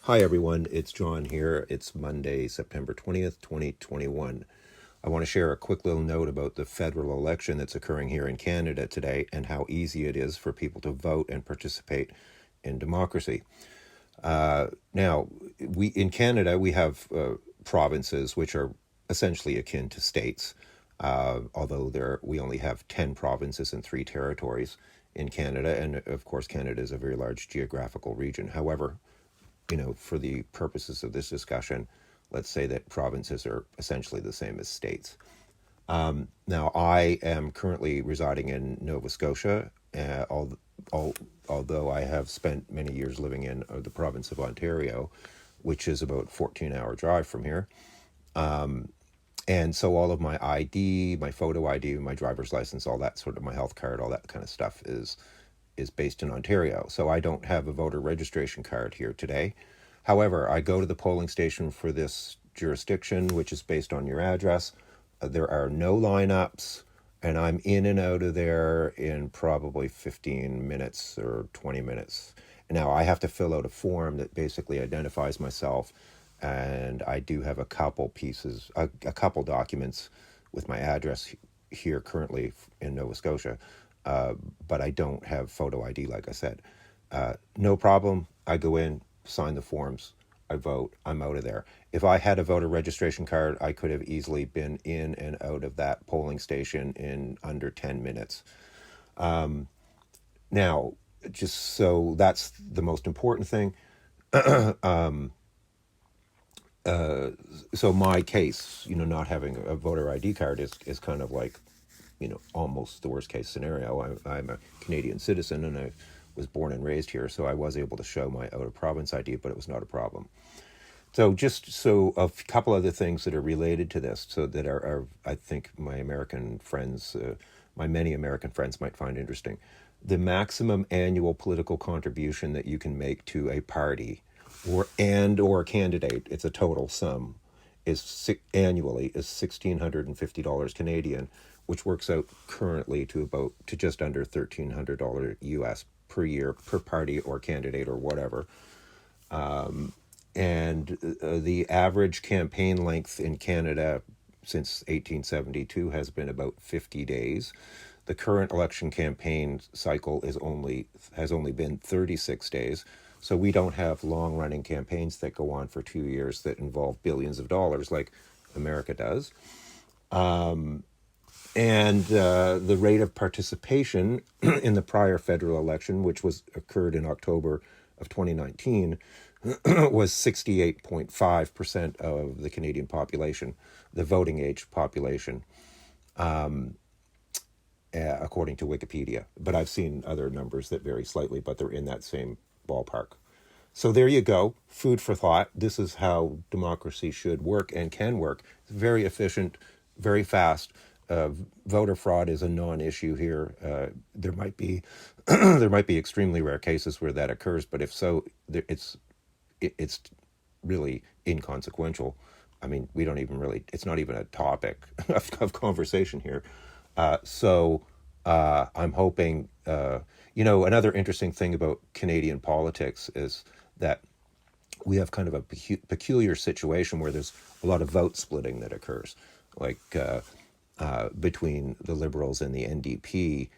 Hi, everyone. It's John here. It's Monday, September 20th, 2021. I want to share a quick little note about the federal election that's occurring here in Canada today and how easy it is for people to vote and participate in democracy. Now, we in Canada, we have provinces which are essentially akin to states, although we only have 10 provinces and 3 territories in Canada. And of course, Canada is a very large geographical region. However, for the purposes of this discussion, let's say that provinces are essentially the same as states. Now, I am currently residing in Nova Scotia, although I have spent many years living in the province of Ontario, which is about a 14-hour drive from here. And so all of my ID, my photo ID, my driver's license, all that sort of my health card, all that kind of stuff is based in Ontario. So I don't have a voter registration card here today. However, I go to the polling station for this jurisdiction, which is based on your address. There are no lineups, and I'm in and out of there in probably 15 minutes or 20 minutes. Now, I have to fill out a form that basically identifies myself, and I do have a couple documents with my address here currently in Nova Scotia. But I don't have photo ID, like I said. No problem. I go in, sign the forms, I vote, I'm out of there. If I had a voter registration card, I could have easily been in and out of that polling station in under 10 minutes. Now, just so that's the most important thing. So my case, not having a voter ID card is kind of like, almost the worst case scenario. I'm a Canadian citizen and I was born and raised here, so I was able to show my out of province ID, but it was not a problem. So a couple other things that are related to this, so that are I think my American friends, my many American friends might find interesting. The maximum annual political contribution that you can make to a party or candidate, it's a total sum, annually is $1,650 Canadian, which works out currently to just under $1,300 US per year per party or candidate or whatever. And the average campaign length in Canada since 1872 has been about 50 days. The current election campaign cycle has only been 36 days. So we don't have long-running campaigns that go on for 2 years that involve billions of dollars like America does. And the rate of participation in the prior federal election, which occurred in October of 2019, was 68.5% of the Canadian population, the voting age population, according to Wikipedia. But I've seen other numbers that vary slightly, but they're in that same ballpark. So there you go, food for thought. This is how democracy should work and can work. It's very efficient, very fast. Voter fraud is a non-issue here. There might be extremely rare cases where that occurs, but if so, it's really inconsequential. I mean, we don't even really, it's not even a topic of conversation here. So I'm hoping, another interesting thing about Canadian politics is that we have kind of a peculiar situation where there's a lot of vote splitting that occurs, like between the Liberals and the NDP,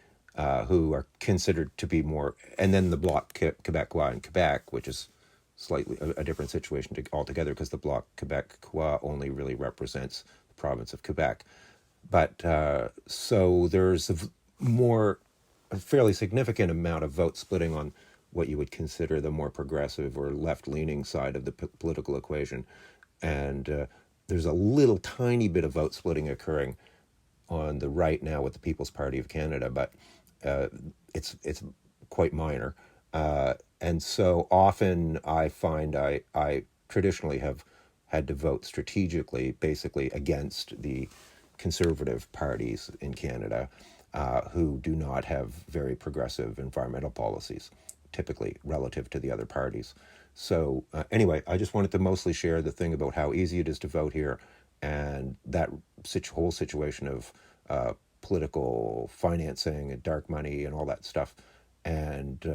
who are considered to be more, and then the Bloc Québécois in Quebec, which is slightly a different situation altogether, because the Bloc Québécois only really represents the province of Quebec. But so there's a fairly significant amount of vote splitting on what you would consider the more progressive or left-leaning side of the political equation. And there's a little tiny bit of vote splitting occurring on the right now with the People's Party of Canada, but it's quite minor. And so often I find I traditionally have had to vote strategically, basically against the conservative parties in Canada, who do not have very progressive environmental policies, typically relative to the other parties. So anyway, I just wanted to mostly share the thing about how easy it is to vote here, and that whole situation of political financing and dark money and all that stuff, and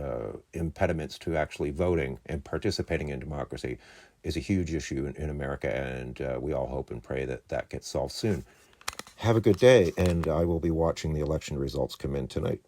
impediments to actually voting and participating in democracy is a huge issue in America, and we all hope and pray that that gets solved soon. Have a good day, and I will be watching the election results come in tonight.